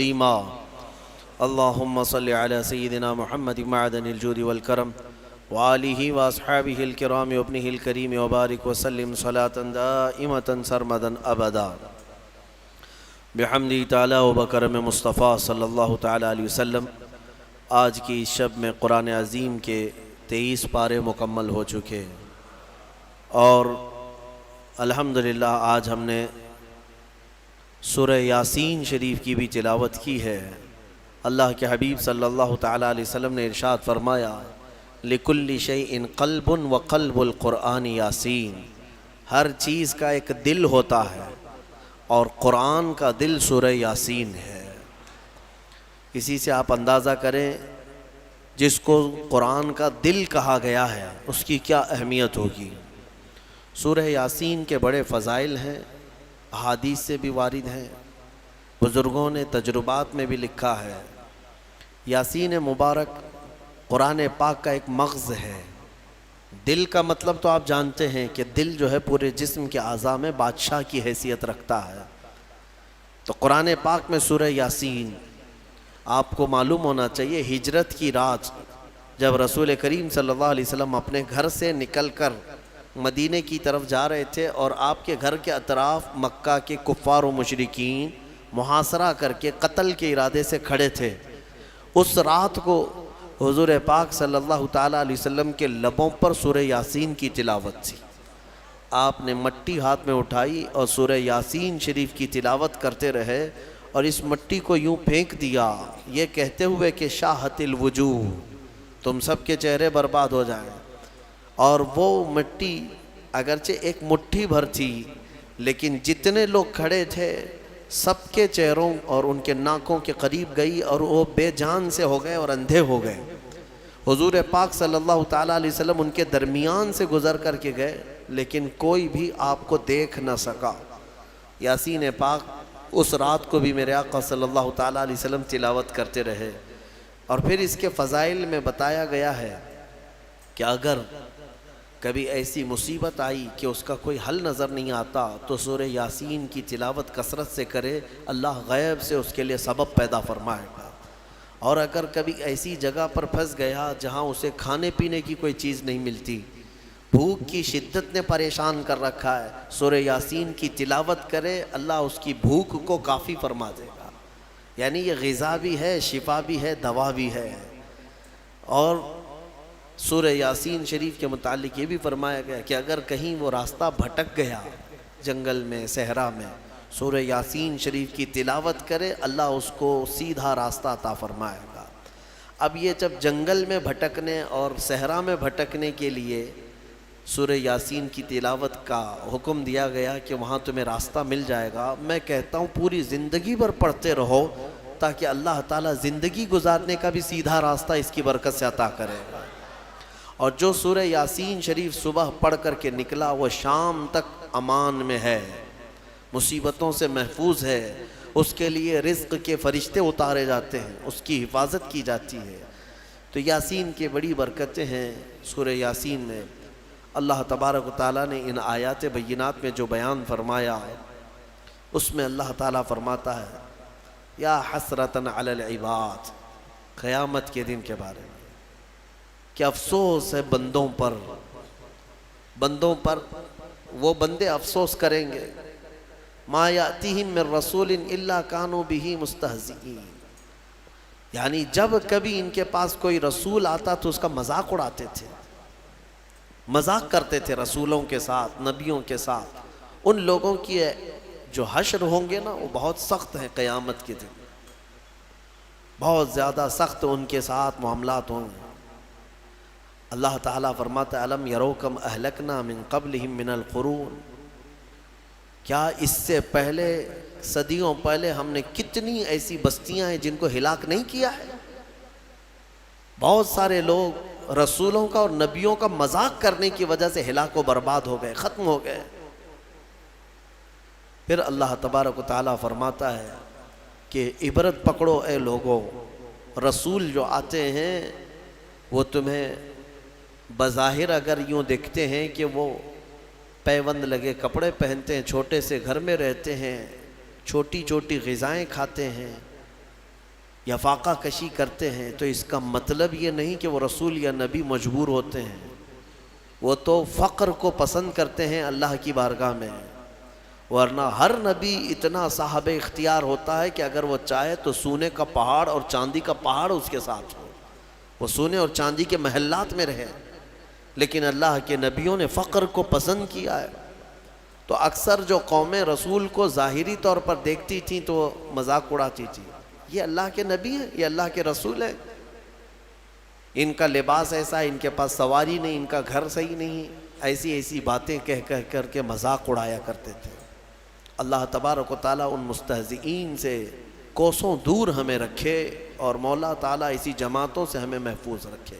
قیما اللہم صلی علی سیدنا محمد معدن الجود والکرم وآلہ واصحابہ الکرام وابنہ الکریم وبارک وسلم صلاة دائمة سرمدا ابدا بحمدی تعالی و بکرم مصطفیٰ صلی اللہ تعالی علیہ وسلم۔ آج کی شب میں قرآن عظیم کے 23 پارے مکمل ہو چکے اور الحمدللہ آج ہم نے سورہ یاسین شریف کی بھی تلاوت کی ہے۔ اللہ کے حبیب صلی اللہ تعالیٰ علیہ وسلم نے ارشاد فرمایا لِكُلِّ شَيْءٍ قَلْبٌ وَقَلْبُ الْقُرْآنِ یاسین، ہر چیز کا ایک دل ہوتا ہے اور قرآن کا دل سورہ یاسین ہے۔ اسی سے آپ اندازہ کریں جس کو قرآن کا دل کہا گیا ہے اس کی کیا اہمیت ہوگی۔ سورہ یاسین کے بڑے فضائل ہیں، احادیث سے بھی وارد ہیں، بزرگوں نے تجربات میں بھی لکھا ہے۔ یاسین مبارک قرآن پاک کا ایک مغز ہے۔ دل کا مطلب تو آپ جانتے ہیں کہ دل جو ہے پورے جسم کے اعضاء میں بادشاہ کی حیثیت رکھتا ہے۔ تو قرآن پاک میں سورہ یاسین، آپ کو معلوم ہونا چاہیے ہجرت کی رات جب رسول کریم صلی اللہ علیہ وسلم اپنے گھر سے نکل کر مدینے کی طرف جا رہے تھے اور آپ کے گھر کے اطراف مکہ کے کفار و مشرکین محاصرہ کر کے قتل کے ارادے سے کھڑے تھے۔ اس رات کو حضور پاک صلی اللہ تعالیٰ علیہ وسلم کے لبوں پر سورہ یاسین کی تلاوت تھی۔ آپ نے مٹی ہاتھ میں اٹھائی اور سورہ یاسین شریف کی تلاوت کرتے رہے اور اس مٹی کو یوں پھینک دیا یہ کہتے ہوئے کہ شاہت الوجوہ، تم سب کے چہرے برباد ہو جائیں۔ اور وہ مٹی اگرچہ ایک مٹھی بھر تھی لیکن جتنے لوگ کھڑے تھے سب کے چہروں اور ان کے ناکوں کے قریب گئی اور وہ بے جان سے ہو گئے اور اندھے ہو گئے۔ حضور پاک صلی اللہ تعالیٰ علیہ وسلم ان کے درمیان سے گزر کر کے گئے لیکن کوئی بھی آپ کو دیکھ نہ سکا۔ یاسین پاک اس رات کو بھی میرے آقا صلی اللہ تعالیٰ علیہ وسلم تلاوت کرتے رہے۔ اور پھر اس کے فضائل میں بتایا گیا ہے کہ اگر کبھی ایسی مصیبت آئی کہ اس کا کوئی حل نظر نہیں آتا تو سورہ یاسین کی تلاوت کثرت سے کرے، اللہ غیب سے اس کے لیے سبب پیدا فرمائے گا۔ اور اگر کبھی ایسی جگہ پر پھنس گیا جہاں اسے کھانے پینے کی کوئی چیز نہیں ملتی، بھوک کی شدت نے پریشان کر رکھا ہے، سورہ یاسین کی تلاوت کرے، اللہ اس کی بھوک کو کافی فرما دے گا۔ یعنی یہ غذا بھی ہے، شفا بھی ہے، دوا بھی ہے۔ اور سورہ یاسین شریف کے متعلق یہ بھی فرمایا گیا کہ اگر کہیں وہ راستہ بھٹک گیا جنگل میں، صحرا میں، سورہ یاسین شریف کی تلاوت کرے، اللہ اس کو سیدھا راستہ عطا فرمائے گا۔ اب یہ جب جنگل میں بھٹکنے اور صحرا میں بھٹکنے کے لیے سورہ یاسین کی تلاوت کا حکم دیا گیا کہ وہاں تمہیں راستہ مل جائے گا، میں کہتا ہوں پوری زندگی بھر پڑھتے رہو تاکہ اللہ تعالیٰ زندگی گزارنے کا بھی سیدھا راستہ اس کی برکت سے عطا کرے گا۔ اور جو سورہ یاسین شریف صبح پڑھ کر کے نکلا وہ شام تک امان میں ہے، مصیبتوں سے محفوظ ہے، اس کے لیے رزق کے فرشتے اتارے جاتے ہیں، اس کی حفاظت کی جاتی ہے۔ تو یاسین کے بڑی برکتیں ہیں سورہ یاسین میں۔ اللہ تبارک و تعالیٰ نے ان آیات بینات میں جو بیان فرمایا اس میں اللہ تعالیٰ فرماتا ہے یا حسرتن علی العباد، قیامت کے دن کے بارے میں کہ افسوس ہے بندوں پر، وہ بندے افسوس کریں گے ما یاتیہم من رسول الا کانوا بہ مستہزئین، یعنی جب کبھی ان کے پاس کوئی رسول آتا تو اس کا مذاق اڑاتے تھے، مذاق کرتے تھے رسولوں کے ساتھ، نبیوں کے ساتھ۔ ان لوگوں کی جو حشر ہوں گے نا وہ بہت سخت ہیں، قیامت کے دن بہت زیادہ سخت ان کے ساتھ معاملات ہوں گے۔ اللہ تعالیٰ فرماتا ہے الم یرو کم اہلکنا من قبلہم من القرون، کیا اس سے پہلے صدیوں پہلے ہم نے کتنی ایسی بستیاں ہیں جن کو ہلاک نہیں کیا ہے۔ بہت سارے لوگ رسولوں کا اور نبیوں کا مذاق کرنے کی وجہ سے ہلاک و برباد ہو گئے، ختم ہو گئے۔ پھر اللہ تبارک و تعالیٰ فرماتا ہے کہ عبرت پکڑو اے لوگو، رسول جو آتے ہیں وہ تمہیں بظاہر اگر یوں دیکھتے ہیں کہ وہ پیوند لگے کپڑے پہنتے ہیں، چھوٹے سے گھر میں رہتے ہیں، چھوٹی چھوٹی غذائیں کھاتے ہیں، یا فاقہ کشی کرتے ہیں تو اس کا مطلب یہ نہیں کہ وہ رسول یا نبی مجبور ہوتے ہیں، وہ تو فقر کو پسند کرتے ہیں اللہ کی بارگاہ میں، ورنہ ہر نبی اتنا صاحب اختیار ہوتا ہے کہ اگر وہ چاہے تو سونے کا پہاڑ اور چاندی کا پہاڑ اس کے ساتھ ہو، وہ سونے اور چاندی کے محلات میں رہے، لیکن اللہ کے نبیوں نے فقر کو پسند کیا ہے۔ تو اکثر جو قومیں رسول کو ظاہری طور پر دیکھتی تھیں تو وہ مذاق اڑاتی تھیں، یہ اللہ کے نبی ہیں، یہ اللہ کے رسول ہیں، ان کا لباس ایسا ہے، ان کے پاس سواری نہیں، ان کا گھر صحیح نہیں، ایسی ایسی باتیں کہہ کر کے مذاق اڑایا کرتے تھے۔ اللہ تبارک و تعالیٰ ان مستہزئین سے کوسوں دور ہمیں رکھے، اور مولا تعالیٰ اسی جماعتوں سے ہمیں محفوظ رکھے۔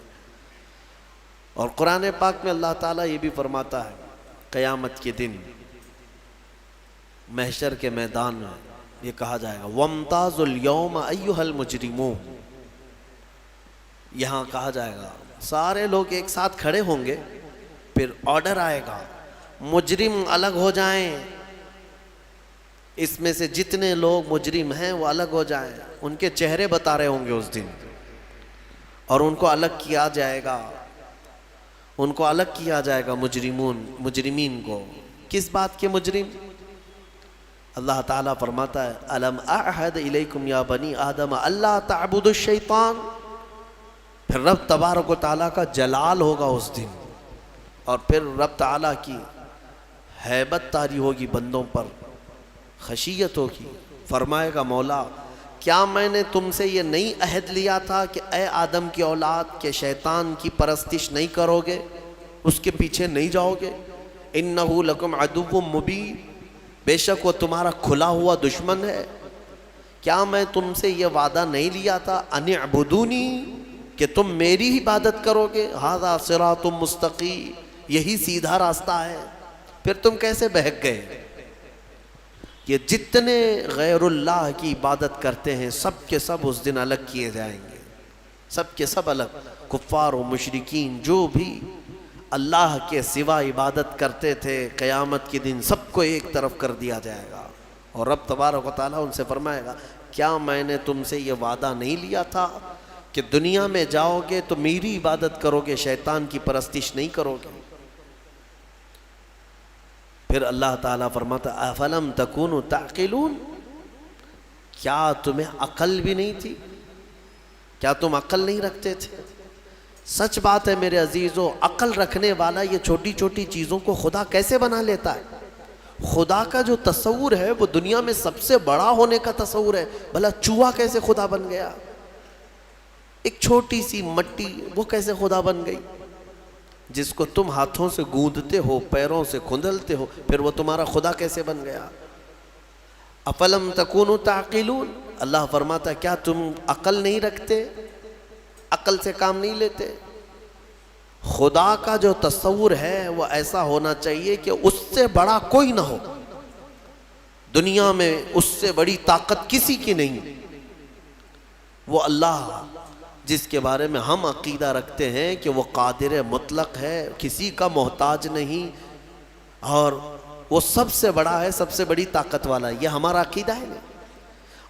اور قرآن پاک میں اللہ تعالیٰ یہ بھی فرماتا ہے، قیامت کے دن محشر کے میدان میں یہ کہا جائے گا وَامْتَازُوا الْيَوْمَ أَيُّهَا الْمُجْرِمُونَ، یہاں کہا جائے گا سارے لوگ ایک ساتھ کھڑے ہوں گے، پھر آرڈر آئے گا مجرم الگ ہو جائیں، اس میں سے جتنے لوگ مجرم ہیں وہ الگ ہو جائیں، ان کے چہرے بتا رہے ہوں گے اس دن، اور ان کو الگ کیا جائے گا، ان کو الگ کیا جائے گا مجرمین کو۔ کس بات کے مجرم؟ اللہ تعالیٰ فرماتا ہے الم اعہد الیکم یا بنی آدم اللہ تعبدوا الشیطان، پھر رب تبارک و تعالیٰ کا جلال ہوگا اس دن، اور پھر رب تعالیٰ کی ہیبت طاری ہوگی بندوں پر، خشیت ہوگی، فرمائے گا مولا کیا میں نے تم سے یہ نہیں عہد لیا تھا کہ اے آدم کی اولاد کے شیطان کی پرستش نہیں کرو گے، اس کے پیچھے نہیں جاؤ گے، انہ لکم عدو مبین، بے شک وہ تمہارا کھلا ہوا دشمن ہے، کیا میں تم سے یہ وعدہ نہیں لیا تھا ان اعبدونی، کہ تم میری عبادت کرو گے، ھذا صراط مستقیم، یہی سیدھا راستہ ہے، پھر تم کیسے بہک گئے؟ یہ جتنے غیر اللہ کی عبادت کرتے ہیں سب کے سب اس دن الگ کیے جائیں گے، سب کے سب الگ، کفار و مشرکین جو بھی اللہ کے سوا عبادت کرتے تھے قیامت کے دن سب کو ایک طرف کر دیا جائے گا، اور رب تبارک و تعالیٰ ان سے فرمائے گا کیا میں نے تم سے یہ وعدہ نہیں لیا تھا کہ دنیا میں جاؤ گے تو میری عبادت کرو گے، شیطان کی پرستش نہیں کرو گے؟ پھر اللہ تعالیٰ فرماتا افلم تکونوا تعقلون، کیا تمہیں عقل بھی نہیں تھی؟ کیا تم عقل نہیں رکھتے تھے؟ سچ بات ہے میرے عزیزو، عقل رکھنے والا یہ چھوٹی چھوٹی چیزوں کو خدا کیسے بنا لیتا ہے؟ خدا کا جو تصور ہے وہ دنیا میں سب سے بڑا ہونے کا تصور ہے، بھلا چوہا کیسے خدا بن گیا؟ ایک چھوٹی سی مٹی وہ کیسے خدا بن گئی؟ جس کو تم ہاتھوں سے گوندتے ہو، پیروں سے کھندلتے ہو، پھر وہ تمہارا خدا کیسے بن گیا؟ افلم تکونوا تعقلون، اللہ فرماتا ہے کیا تم عقل نہیں رکھتے، عقل سے کام نہیں لیتے؟ خدا کا جو تصور ہے وہ ایسا ہونا چاہیے کہ اس سے بڑا کوئی نہ ہو، دنیا میں اس سے بڑی طاقت کسی کی نہیں، وہ اللہ جس کے بارے میں ہم عقیدہ رکھتے ہیں کہ وہ قادر مطلق ہے، کسی کا محتاج نہیں، اور وہ سب سے بڑا ہے، سب سے بڑی طاقت والا ہے، یہ ہمارا عقیدہ ہے نا۔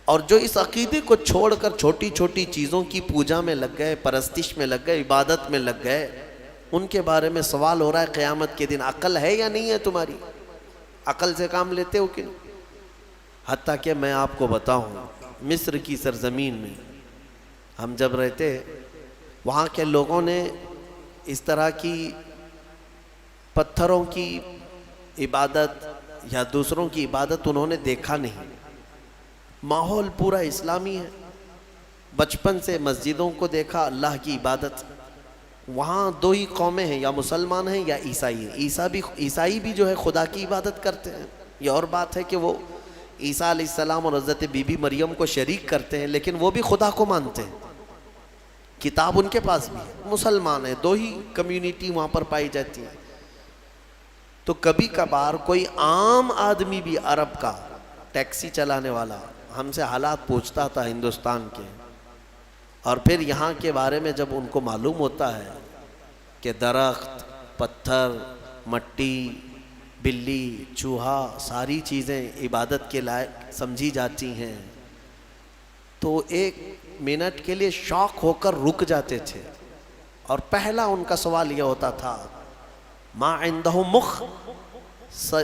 اور جو اس عقیدے کو چھوڑ کر چھوٹی چھوٹی چیزوں کی پوجا میں لگ گئے، پرستش میں لگ گئے، عبادت میں لگ گئے، ان کے بارے میں سوال ہو رہا ہے قیامت کے دن عقل ہے یا نہیں ہے تمہاری؟ عقل سے کام لیتے ہو کہ نہیں؟ حتیٰ کہ میں آپ کو بتاؤں مصر کی سرزمین میں ہم جب رہتے، وہاں کے لوگوں نے اس طرح کی پتھروں کی عبادت یا دوسروں کی عبادت انہوں نے دیکھا نہیں، ماحول پورا اسلامی ہے، بچپن سے مسجدوں کو دیکھا، اللہ کی عبادت۔ وہاں دو ہی قومیں ہیں، یا مسلمان ہیں یا عیسائی ہیں، عیسائی بھی جو ہے خدا کی عبادت کرتے ہیں، یہ اور بات ہے کہ وہ عیسیٰ علیہ السلام اور حضرت بی بی مریم کو شریک کرتے ہیں، لیکن وہ بھی خدا کو مانتے ہیں، کتاب ان کے پاس بھی ہے، مسلمان ہیں، دو ہی کمیونٹی وہاں پر پائی جاتی ہے۔ تو کبھی کبھار کوئی عام آدمی بھی عرب کا ٹیکسی چلانے والا ہم سے حالات پوچھتا تھا ہندوستان کے، اور پھر یہاں کے بارے میں جب ان کو معلوم ہوتا ہے کہ درخت، پتھر، مٹی، بلی، چوہا، ساری چیزیں عبادت کے لائق سمجھی جاتی ہیں، تو 1 منٹ کے لیے شاک ہو کر رک جاتے تھے، اور پہلا ان کا سوال یہ ہوتا تھا ما عندہ مخ،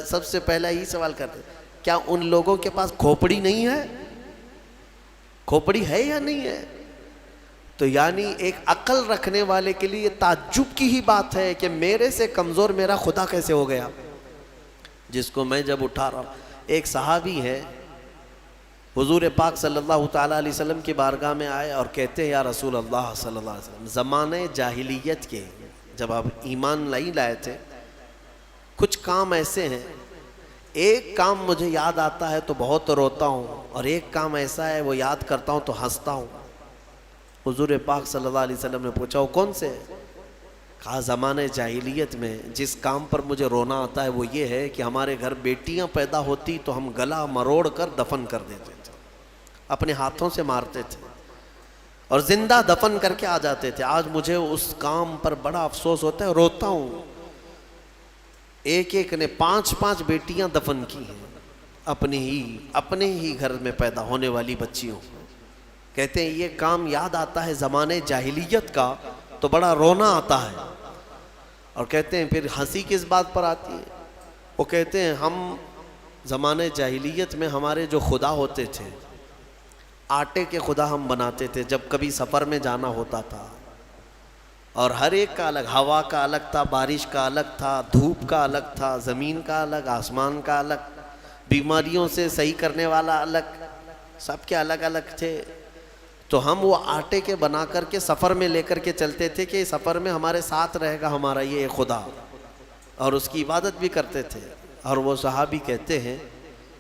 سب سے پہلا یہی سوال کرتے کیا ان لوگوں کے پاس کھوپڑی نہیں ہے؟ کھوپڑی ہے یا نہیں ہے؟ تو یعنی ایک عقل رکھنے والے کے لیے تعجب کی ہی بات ہے کہ میرے سے کمزور میرا خدا کیسے ہو گیا، جس کو میں جب اٹھا رہا ہوں۔ ایک صحابی ہے، حضور پاک صلی اللہ تعالیٰ علیہ وسلم کی بارگاہ میں آئے اور کہتے ہیں یا رسول اللہ صلی اللہ علیہ وسلم، زمانے جاہلیت کے جب آپ ایمان نہیں لائے تھے، کچھ کام ایسے ہیں، ایک کام مجھے یاد آتا ہے تو بہت روتا ہوں، اور ایک کام ایسا ہے وہ یاد کرتا ہوں تو ہنستا ہوں۔ حضور پاک صلی اللہ علیہ وسلم نے پوچھا وہ کون سے؟ کہا زمانے جاہلیت میں جس کام پر مجھے رونا آتا ہے وہ یہ ہے کہ ہمارے گھر بیٹیاں پیدا ہوتی تو ہم گلا مروڑ کر دفن کر دیتے تھے، اپنے ہاتھوں سے مارتے تھے اور زندہ دفن کر کے آ جاتے تھے۔ آج مجھے اس کام پر بڑا افسوس ہوتا ہے، روتا ہوں۔ ایک نے 5 بیٹیاں دفن کی ہیں، اپنے ہی گھر میں پیدا ہونے والی بچیوں۔ کہتے ہیں یہ کام یاد آتا ہے زمانے جاہلیت کا تو بڑا رونا آتا ہے، اور کہتے ہیں پھر ہنسی کس بات پر آتی ہے؟ وہ کہتے ہیں ہم زمانے جاہلیت میں ہمارے جو خدا ہوتے تھے، آٹے کے خدا ہم بناتے تھے جب کبھی سفر میں جانا ہوتا تھا، اور ہر ایک کا الگ، ہوا کا الگ تھا، بارش کا الگ تھا، دھوپ کا الگ تھا، زمین کا الگ، آسمان کا الگ، بیماریوں سے صحیح کرنے والا الگ، سب کے الگ الگ تھے۔ تو ہم وہ آٹے کے بنا کر کے سفر میں لے کر کے چلتے تھے کہ سفر میں ہمارے ساتھ رہے گا ہمارا یہ خدا، اور اس کی عبادت بھی کرتے تھے۔ اور وہ صحابی کہتے ہیں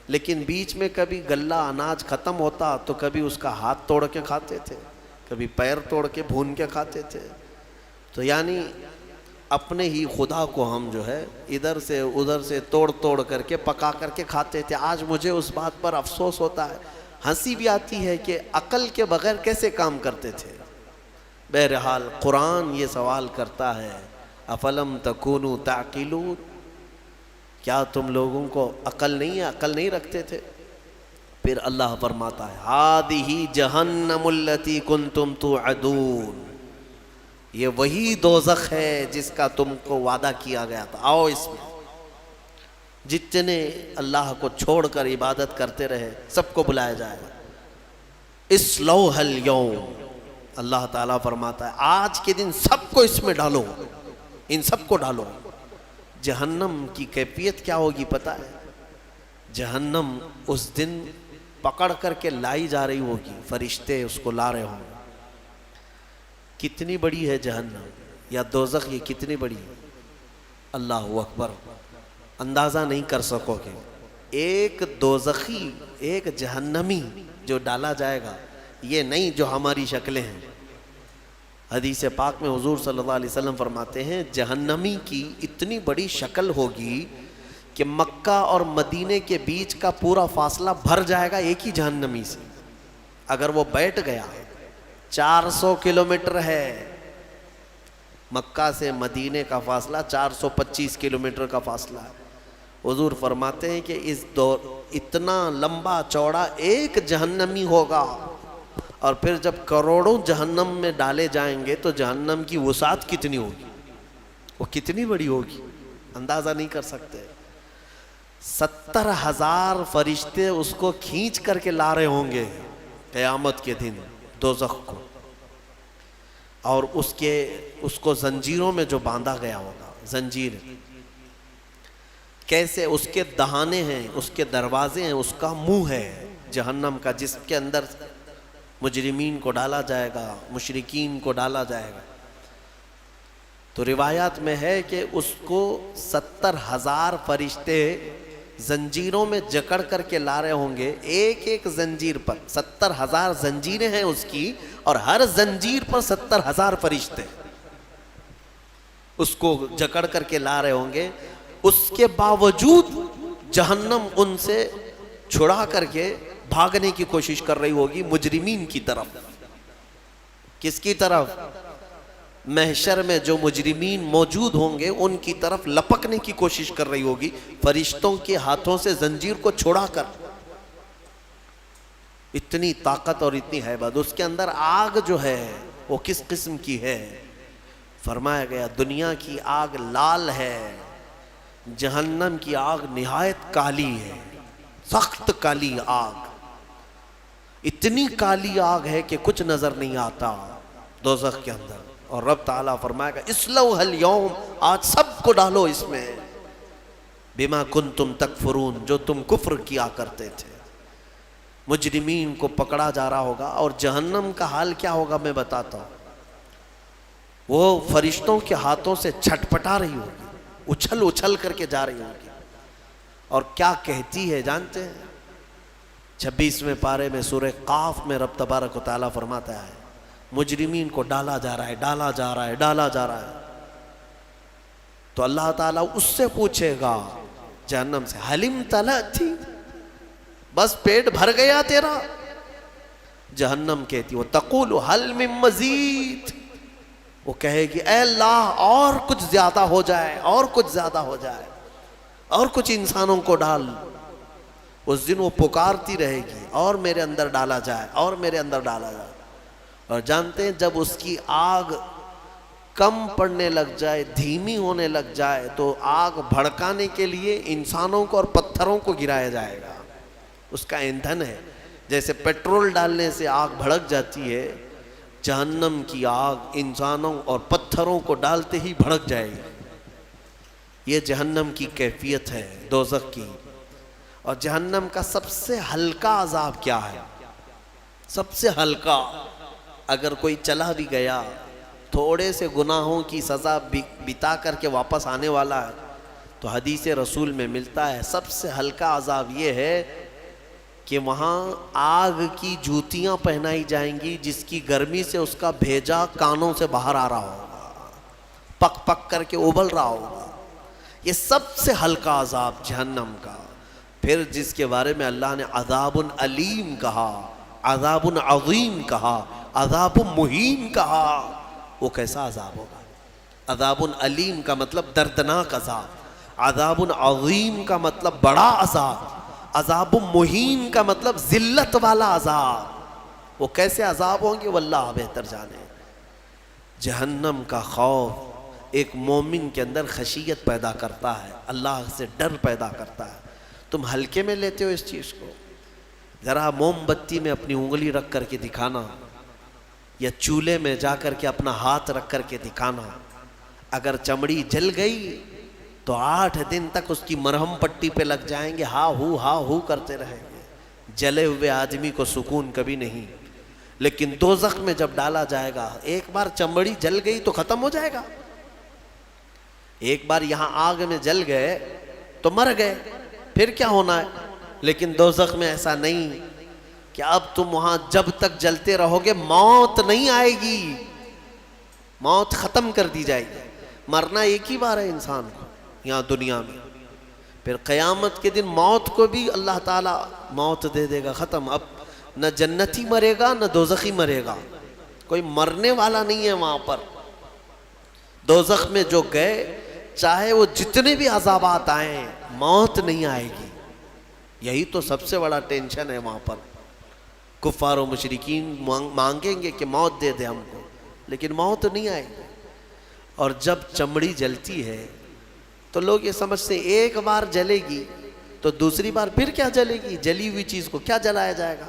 لیکن بیچ میں کبھی غلہ اناج ختم ہوتا تو کبھی اس کا ہاتھ توڑ کے کھاتے تھے، کبھی پیر توڑ کے بھون کے کھاتے تھے۔ تو یعنی اپنے ہی خدا کو ہم جو ہے ادھر سے ادھر سے توڑ کر کے پکا کر کے کھاتے تھے۔ آج مجھے اس بات پر افسوس ہوتا ہے، ہنسی بھی آتی ہے کہ عقل کے بغیر کیسے کام کرتے تھے۔ بہرحال قرآن یہ سوال کرتا ہے افلم تکونوا تعقلون، کیا تم لوگوں کو عقل نہیں ہے، عقل نہیں رکھتے تھے؟ پھر اللہ فرماتا ہے ہذہ جہنم التی کنتم توعدون، یہ وہی دوزخ ہے جس کا تم کو وعدہ کیا گیا تھا، آؤ اس میں۔ جتنے اللہ کو چھوڑ کر عبادت کرتے رہے سب کو بلایا جائے گا۔ اصلوها اليوم، اللہ تعالیٰ فرماتا ہے آج کے دن سب کو اس میں ڈالو، ان سب کو ڈالو۔ جہنم کی کیفیت کیا ہوگی پتہ ہے؟ جہنم اس دن پکڑ کر کے لائی جا رہی ہوگی، فرشتے اس کو لا رہے ہوں گے۔ کتنی بڑی ہے جہنم یا دوزخ، یہ کتنی بڑی ہے، اللہ اکبر، اندازہ نہیں کر سکو گے۔ ایک دوزخی، ایک جہنمی جو ڈالا جائے گا، یہ نہیں جو ہماری شکلیں ہیں۔ حدیث پاک میں حضور صلی اللہ علیہ وسلم فرماتے ہیں جہنمی کی اتنی بڑی شکل ہوگی کہ مکہ اور مدینے کے بیچ کا پورا فاصلہ بھر جائے گا ایک ہی جہنمی سے۔ اگر وہ بیٹھ گیا، 400 کلومیٹر ہے مکہ سے مدینے کا فاصلہ، 425 کلومیٹر کا فاصلہ ہے۔ حضور فرماتے ہیں کہ اس دور اتنا لمبا چوڑا ایک جہنمی ہوگا، اور پھر جب کروڑوں جہنم میں ڈالے جائیں گے تو جہنم کی وسعت کتنی ہوگی، وہ کتنی بڑی ہوگی، اندازہ نہیں کر سکتے۔ 70,000 فرشتے اس کو کھینچ کر کے لا رہے ہوں گے قیامت کے دن دوزخ کو، اور اس کو زنجیروں میں جو باندھا گیا ہوگا، زنجیر کیسے، اس کے دہانے ہیں، اس کے دروازے ہیں، اس کا منہ ہے جہنم کا، جس کے اندر مجرمین کو ڈالا جائے گا، مشرکین کو ڈالا جائے گا۔ تو روایات میں ہے کہ اس کو 70,000 فرشتے زنجیروں میں جکڑ کر کے لا رہے ہوں گے، ایک ایک زنجیر پر 70,000 زنجیریں ہیں اس کی، اور ہر زنجیر پر 70,000 فرشتے اس کو جکڑ کر کے لا رہے ہوں گے۔ اس کے باوجود جہنم ان سے چھڑا کر کے بھاگنے کی کوشش کر رہی ہوگی مجرمین کی طرف۔ کس کی طرف؟ محشر میں جو مجرمین موجود ہوں گے ان کی طرف لپکنے کی کوشش کر رہی ہوگی فرشتوں کے ہاتھوں سے زنجیر کو چھڑا کر۔ اتنی طاقت اور اتنی ہیبت. اس کے اندر آگ جو ہے وہ کس قسم کی ہے؟ فرمایا گیا دنیا کی آگ لال ہے، جہنم کی آگ نہایت کالی ہے، سخت کالی آگ. اتنی کالی آگ ہے کہ کچھ نظر نہیں آتا دوزخ کے اندر. اور رب تعالیٰ فرمائے گا اسلوھا اليوم، آج سب کو ڈالو اس میں، بما کنتم تکفرون، جو تم کفر کیا کرتے تھے. مجرمین کو پکڑا جا رہا ہوگا. اور جہنم کا حال کیا ہوگا میں بتاتا ہوں. وہ فرشتوں کے ہاتھوں سے چھٹپٹا رہی ہوگی، اچھل اچھل کر کے جا رہی ہوگی. اور کیا کہتی ہے جانتے ہیں؟ 26ویں پارے میں سورہ قاف میں رب تبارک و تعالیٰ فرماتا ہے مجرمین کو ڈالا جا رہا ہے، ڈالا جا رہا ہے، ڈالا جا رہا ہے. تو اللہ تعالیٰ اس سے پوچھے گا جہنم سے حلم تلأتی، بس پیٹ بھر گیا تیرا؟ جہنم کہتی وہ تقول حل من مزید، وہ کہے گی اے اللہ اور کچھ زیادہ ہو جائے، اور کچھ زیادہ ہو جائے، اور کچھ انسانوں کو ڈال. اس دن وہ پکارتی رہے گی اور میرے اندر ڈالا جائے، اور میرے اندر ڈالا جائے. اور جانتے ہیں جب اس کی آگ کم پڑنے لگ جائے، دھیمی ہونے لگ جائے، تو آگ بھڑکانے کے لیے انسانوں کو اور پتھروں کو گرایا جائے گا. اس کا ایندھن ہے. جیسے پیٹرول ڈالنے سے آگ بھڑک جاتی ہے، جہنم کی آگ انسانوں اور پتھروں کو ڈالتے ہی بھڑک جائے گی. یہ جہنم کی کیفیت ہے دوزخ کی. اور جہنم کا سب سے ہلکا عذاب کیا ہے؟ سب سے ہلکا، اگر کوئی چلا بھی گیا، تھوڑے سے گناہوں کی سزا بتا کر کے واپس آنے والا ہے، تو حدیث رسول میں ملتا ہے سب سے ہلکا عذاب یہ ہے کہ وہاں آگ کی جوتیاں پہنائی جائیں گی جس کی گرمی سے اس کا بھیجا کانوں سے باہر آ رہا ہوگا، پک پک کر کے ابل رہا ہوگا. یہ سب سے ہلکا عذاب جہنم کا. پھر جس کے بارے میں اللہ نے عذاب علیم کہا، عذاب عظیم کہا، عذاب مہین کہا، وہ کیسا عذاب ہوگا؟ عذاب علیم کا مطلب دردناک عذاب، عذاب عظیم کا مطلب بڑا عذاب، عذاب مہین کا مطلب ذلت والا عذاب. وہ کیسے عذاب ہوں گے واللہ بہتر جانے. جہنم کا خوف ایک مومن کے اندر خشیت پیدا کرتا ہے، اللہ سے ڈر پیدا کرتا ہے. تم ہلکے میں لیتے ہو اس چیز کو. ذرا موم بتی میں اپنی انگلی رکھ کر کے دکھانا، یا چولہے میں جا کر کے اپنا ہاتھ رکھ کر کے دکھانا، اگر چمڑی جل گئی تو 8 دن تک اس کی مرہم پٹی پہ لگ جائیں گے، ہا ہو کرتے رہیں گے. جلے ہوئے آدمی کو سکون کبھی نہیں. لیکن دوزخ میں جب ڈالا جائے گا، ایک بار چمڑی جل گئی تو ختم ہو جائے گا. ایک بار یہاں آگ میں جل گئے تو مر گئے، پھر کیا ہونا ہے. لیکن دوزخ میں ایسا نہیں کہ اب تم وہاں جب تک جلتے رہو گے موت نہیں آئے گی، موت ختم کر دی جائے گی. مرنا ایک ہی بار ہے انسان کو یہاں دنیا میں. پھر قیامت کے دن موت کو بھی اللہ تعالیٰ موت دے دے گا، ختم. اب نہ جنتی مرے گا نہ دوزخی مرے گا، کوئی مرنے والا نہیں ہے وہاں پر. دوزخ میں جو گئے چاہے وہ جتنے بھی عذابات آئیں موت نہیں آئے گی. یہی تو سب سے بڑا ٹینشن ہے وہاں پر. کفار و مشرکین مانگیں گے کہ موت دے دے ہم کو، لیکن موت نہیں آئے گی. اور جب چمڑی جلتی ہے تو لوگ یہ سمجھتے ہیں ایک بار جلے گی تو دوسری بار پھر کیا جلے گی، جلی ہوئی چیز کو کیا جلایا جائے گا.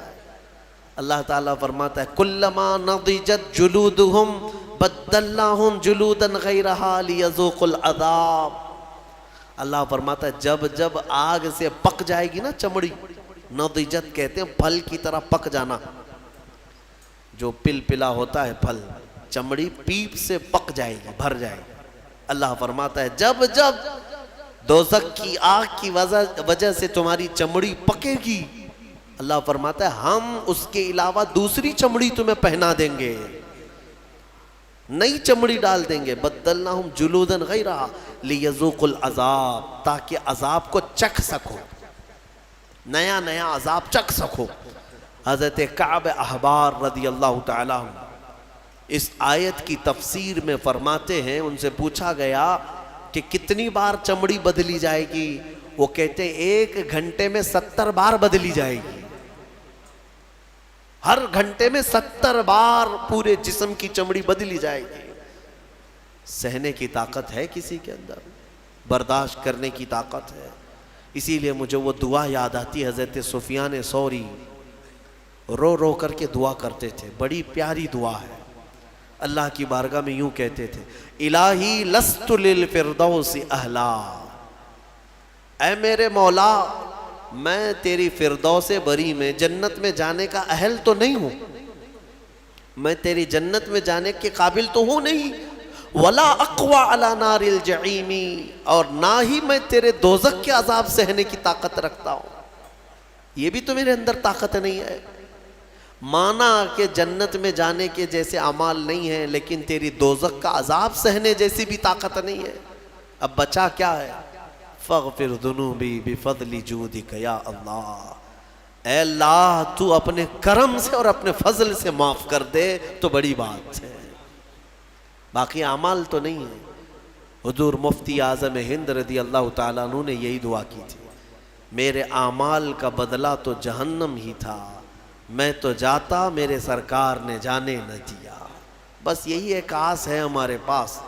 اللہ تعالیٰ فرماتا ہے کلما نضجت جلودہم بدلناہم جلودا غیرہا لیذوقوا العذاب. اللہ فرماتا ہے جب جب آگ سے پک جائے گی نا چمڑی، نضجت کہتے ہیں پھل کی طرح پک جانا، جو پل پلا ہوتا ہے پھل، چمڑی پیپ سے پک جائے گی، بھر جائے گی. اللہ فرماتا ہے جب جب دوزخ کی آگ کی وجہ سے تمہاری چمڑی پکے گی، اللہ فرماتا ہے ہم اس کے علاوہ دوسری چمڑی تمہیں پہنا دیں گے، نئی چمڑی ڈال دیں گے. بدلناہم جلودا غیرہا لیذوقوا العذاب، تاکہ عذاب کو چکھ سکو، نیا نیا عذاب چکھ سکو. حضرت کعب احبار رضی اللہ تعالیٰ عنہ اس آیت کی تفسیر میں فرماتے ہیں، ان سے پوچھا گیا کہ کتنی بار چمڑی بدلی جائے گی؟ وہ کہتے ہیں 1 گھنٹے میں 70 بار بدلی جائے گی. ہر گھنٹے میں 70 بار پورے جسم کی چمڑی بدلی جائے گی. سہنے کی طاقت ہے کسی کے اندر؟ برداشت کرنے کی طاقت ہے؟ اسی لیے مجھے وہ دعا یاد آتی ہے، حضرت سفیان ثوری رو رو کر کے دعا کرتے تھے، بڑی پیاری دعا ہے. اللہ کی بارگاہ میں یوں کہتے تھے، الہی لست للفردوس اہلا، اے میرے مولا میں تیری فردوس بری میں جنت میں جانے کا اہل تو نہیں ہوں، میں تیری جنت میں جانے کے قابل تو ہوں نہیں، ولا اقوی علی نار الجحیم، اور نہ ہی میں تیرے دوزخ کے عذاب سہنے کی طاقت رکھتا ہوں. یہ بھی تو میرے اندر طاقت نہیں ہے. مانا کہ جنت میں جانے کے جیسے اعمال نہیں ہیں، لیکن تیری دوزخ کا عذاب سہنے جیسی بھی طاقت نہیں ہے. اب بچا کیا ہے؟ فاغفر ذنوبی بفضل جودک یا اللہ، اے اللہ تو اپنے کرم سے اور اپنے فضل سے معاف کر دے تو بڑی بات ہے، باقی اعمال تو نہیں ہے. حضور مفتی اعظم ہند رضی اللہ تعالیٰ عنہ نے یہی دعا کی تھی، میرے اعمال کا بدلہ تو جہنم ہی تھا، میں تو جاتا میرے سرکار نے جانے نہ دیا. بس یہی ایک آس ہے ہمارے پاس،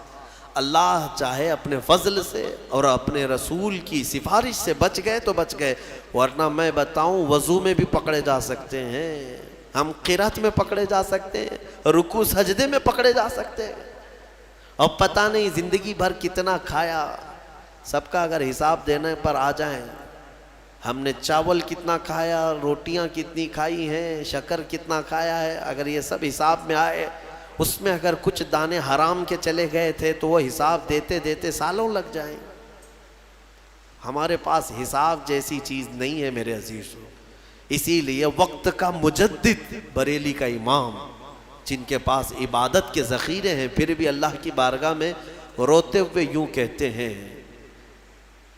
اللہ چاہے اپنے فضل سے اور اپنے رسول کی سفارش سے بچ گئے تو بچ گئے، ورنہ میں بتاؤں وضو میں بھی پکڑے جا سکتے ہیں، ہم قرات میں پکڑے جا سکتے ہیں، رکوع سجدے میں پکڑے جا سکتے ہیں، اور پتہ نہیں زندگی بھر کتنا کھایا. سب کا اگر حساب دینے پر آ جائیں، ہم نے چاول کتنا کھایا، روٹیاں کتنی کھائی ہیں، شکر کتنا کھایا ہے، اگر یہ سب حساب میں آئے، اس میں اگر کچھ دانے حرام کے چلے گئے تھے تو وہ حساب دیتے دیتے سالوں لگ جائیں. ہمارے پاس حساب جیسی چیز نہیں ہے میرے عزیزوں. اسی لیے وقت کا مجدد بریلی کا امام، جن کے پاس عبادت کے ذخیرے ہیں، پھر بھی اللہ کی بارگاہ میں روتے ہوئے یوں کہتے ہیں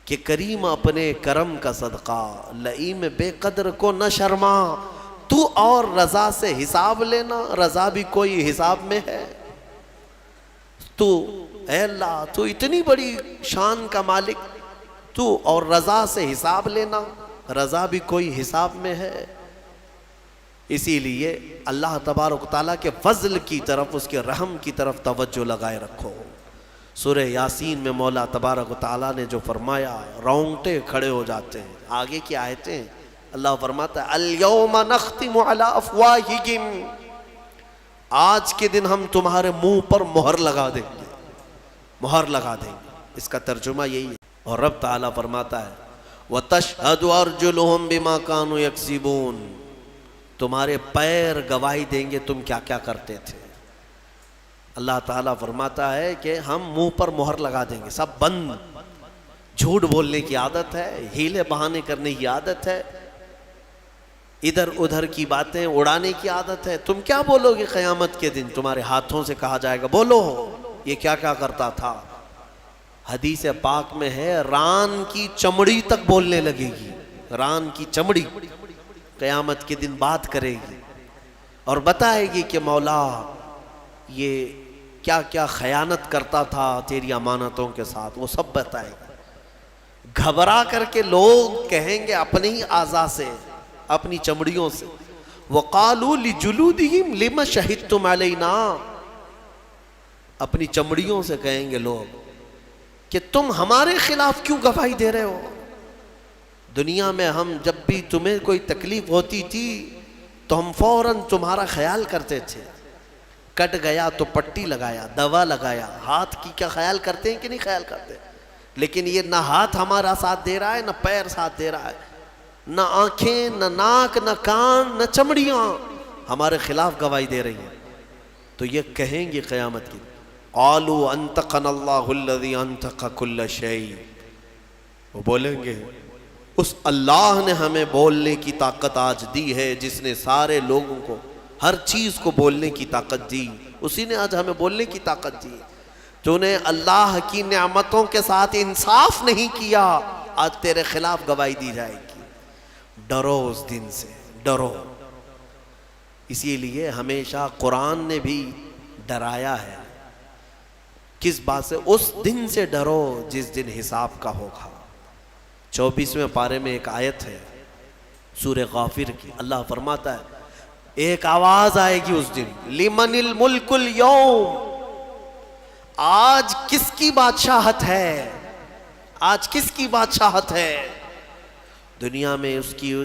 کہ کریم اپنے کرم کا صدقہ، لئیم بے قدر کو نہ شرما، تو اور رضا سے حساب لینا، رضا بھی کوئی حساب میں ہے. تو اے اللہ تو اتنی بڑی شان کا مالک، تو اور رضا سے حساب لینا، رضا بھی کوئی حساب میں ہے. اسی لیے اللہ تبارک و تعالیٰ کے فضل کی طرف، اس کے رحم کی طرف توجہ لگائے رکھو. سورہ یاسین میں مولا تبارک و تعالیٰ نے جو فرمایا، رونگٹے کھڑے ہو جاتے ہیں. آگے کی آیتیں اللہ فرماتا ہے، الیوم نختم علی افواہہم، آج کے دن ہم تمہارے منہ پر مہر لگا دیں گے، مہر لگا دیں گے. اس کا ترجمہ یہی ہے. اور رب تعالیٰ فرماتا ہے، وَتَشْهَدُ أَرْجُلُهُمْ بِمَا كَانُوا يَكْسِبُونَ، تمہارے پیر گواہی دیں گے تم کیا کیا کرتے تھے. اللہ تعالیٰ فرماتا ہے کہ ہم منہ پر مہر لگا دیں گے، سب بند. جھوٹ بولنے کی عادت ہے، ہیلے بہانے کرنے کی عادت ہے، ادھر ادھر کی باتیں اڑانے کی عادت ہے. تم کیا بولو گے قیامت کے دن؟ تمہارے ہاتھوں سے کہا جائے گا بولو یہ کیا کیا کرتا تھا. حدیث پاک میں ہے ران کی چمڑی تک بولنے لگے گی، ران کی چمڑی قیامت کے دن بات کرے گی اور بتائے گی کہ مولا یہ کیا کیا خیانت کرتا تھا تیری امانتوں کے ساتھ، وہ سب بتائے گی. گھبرا کر کے لوگ کہیں گے اپنے ہی اعضاء سے، اپنی چمڑیوں سے، وَقَالُوا لِجُلُودِهِمْ لِمَ شَهِدْتُمْ عَلَيْنَا، اپنی چمڑیوں سے کہیں گے لوگ کہ تم ہمارے خلاف کیوں گواہی دے رہے ہو. دنیا میں ہم جب بھی تمہیں کوئی تکلیف ہوتی تھی تو ہم فوراً تمہارا خیال کرتے تھے، کٹ گیا تو پٹی لگایا، دوا لگایا. ہاتھ کی کیا خیال کرتے ہیں کہ نہیں خیال کرتے؟ لیکن یہ نہ ہاتھ ہمارا ساتھ دے رہا ہے، نہ پیر ساتھ دے رہا ہے، نہ آنکھیں، نہ ناک، نہ کان، نہ چمڑیاں ہمارے خلاف گواہی دے رہی ہیں. تو یہ کہیں گے قیامت کی، قالوا انطقنا اللہ الذی انطق کل شیء، وہ بولیں گے اس اللہ نے ہمیں بولنے کی طاقت آج دی ہے، جس نے سارے لوگوں کو ہر چیز کو بولنے کی طاقت دی، اسی نے آج ہمیں بولنے کی طاقت دی. تو نے اللہ کی نعمتوں کے ساتھ انصاف نہیں کیا، آج تیرے خلاف گواہی دی جائے گی. ڈرو اس دن سے، ڈرو. اسی لیے ہمیشہ قرآن نے بھی ڈرایا ہے. کس بات سے؟ اس دن سے ڈرو جس دن حساب کا ہوگا. 24ویں پارے میں ایک آیت ہے سورہ غافر کی، اللہ فرماتا ہے ایک آواز آئے گی اس دن، لمن الملک اليوم، آج کس کی بادشاہت ہے، آج کس کی بادشاہت ہے۔ دنیا میں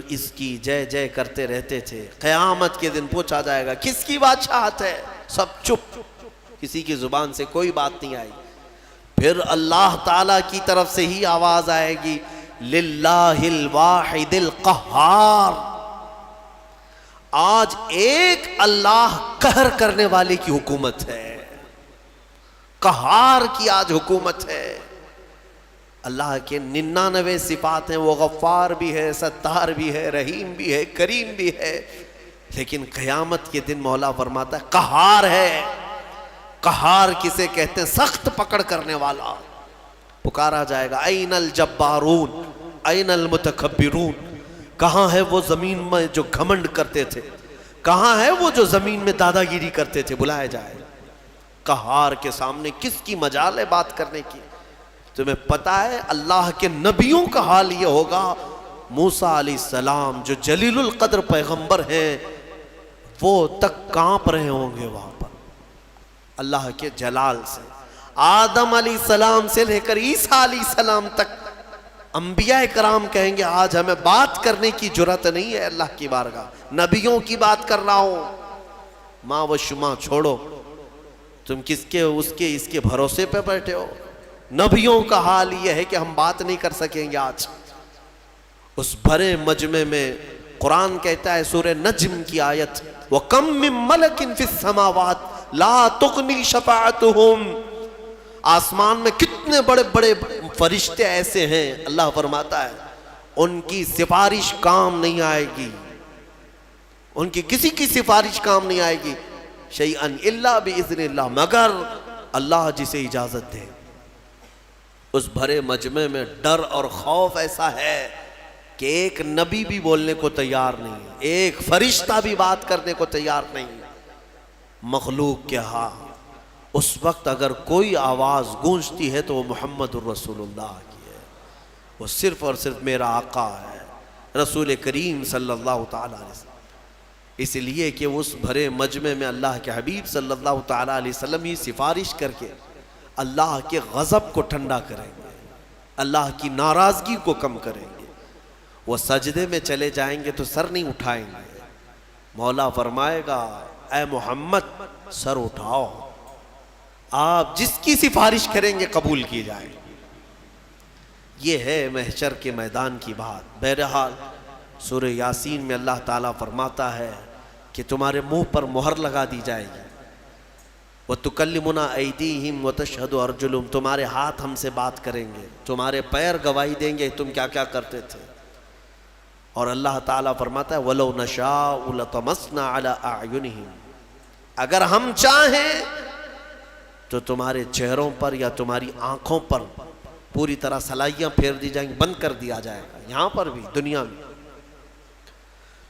اس کی جے جے کرتے رہتے تھے، قیامت کے دن پوچھا جائے گا کس کی بادشاہت ہے، سب چپ، کسی کی زبان سے کوئی بات نہیں آئی۔ پھر اللہ تعالیٰ کی طرف سے ہی آواز آئے گی، للہ الواحد القہار، آج ایک اللہ قہر کرنے والے کی حکومت ہے، قہار کی آج حکومت ہے۔ اللہ کے 99 صفات ہیں، وہ غفار بھی ہے، ستار بھی ہے، رحیم بھی ہے، کریم بھی ہے، لیکن قیامت کے دن مولا فرماتا ہے قہار ہے۔ قہار کسے کہتے ہیں؟ سخت پکڑ کرنے والا۔ پکارا جائے گا این الجبارون این المتکبرون، کہاں ہے وہ زمین میں جو گھمنڈ کرتے تھے، کہاں ہے وہ جو زمین میں دادا گیری کرتے تھے، بلائے جائے۔ قہار کے سامنے کس کی مجال ہے بات کرنے کی؟ تمہیں پتا ہے اللہ کے نبیوں کا حال یہ ہوگا، موسیٰ علیہ السلام جو جلیل القدر پیغمبر ہیں وہ تک کانپ رہے ہوں گے وہاں پر اللہ کے جلال سے۔ آدم علیہ السلام سے لے کر عیسیٰ علیہ السلام تک انبیاء کرام کہیں گے آج ہمیں بات کرنے کی جرات نہیں ہے اللہ کی بارگاہ، نبیوں کی بات کر رہا ہوں۔ ماں و شما چھوڑو، تم کس کے اس کے بھروسے پہ بیٹھے ہو؟ نبیوں کا حال یہ ہے کہ ہم بات نہیں کر سکیں گے آج۔ اس بھرے مجمع میں قرآن کہتا ہے سورہ نجم کی آیت، وَكَم مِّن مَلَكٍ فِي السَّمَاوَاتِ لَا تُغْنِي شَفَاعَتُهُمْ، آسمان میں کتنے بڑے بڑے فرشتے ایسے ہیں، اللہ فرماتا ہے ان کی سفارش کام نہیں آئے گی، ان کی کسی کی سفارش کام نہیں آئے گی، شیئن الا باذن اللہ، مگر اللہ جسے اجازت دے۔ اس بھرے مجمع میں ڈر اور خوف ایسا ہے کہ ایک نبی بھی بولنے کو تیار نہیں، ایک فرشتہ بھی بات کرنے کو تیار نہیں۔ مخلوق کے ہاں اس وقت اگر کوئی آواز گونجتی ہے تو وہ محمد الرسول اللہ کی ہے، وہ صرف اور صرف میرا آقا ہے، رسول کریم صلی اللہ تعالیٰ علیہ وسلم۔ اس لیے کہ اس بھرے مجمع میں اللہ کے حبیب صلی اللہ تعالیٰ علیہ وسلم ہی سفارش کر کے اللہ کے غضب کو ٹھنڈا کریں گے، اللہ کی ناراضگی کو کم کریں گے۔ وہ سجدے میں چلے جائیں گے تو سر نہیں اٹھائیں گے، مولا فرمائے گا اے محمد سر اٹھاؤ، آپ جس کی سفارش کریں گے قبول کی جائے۔ یہ ہے محشر کے میدان کی بات۔ بہرحال سورہ یاسین میں اللہ تعالیٰ فرماتا ہے کہ تمہارے منہ پر مہر لگا دی جائے گی، وَتُكَلِّمُنَا أَيْدِيهِمْ وَتَشْهَدُ أَرْجُلُهُمْ، تمہارے ہاتھ ہم سے بات کریں گے، تمہارے پیر گواہی دیں گے تم کیا کیا کرتے تھے۔ اور اللہ تعالیٰ فرماتا ہے وَلَوْ نَشَاءُ لَطَمَسْنَا عَلَىٰ أَعْيُنِهِمْ، اگر ہم چاہیں تو تمہارے چہروں پر یا تمہاری آنکھوں پر پوری طرح سلائیاں پھیر دی جائیں گی، بند کر دیا جائے گا، یہاں پر بھی دنیا میں۔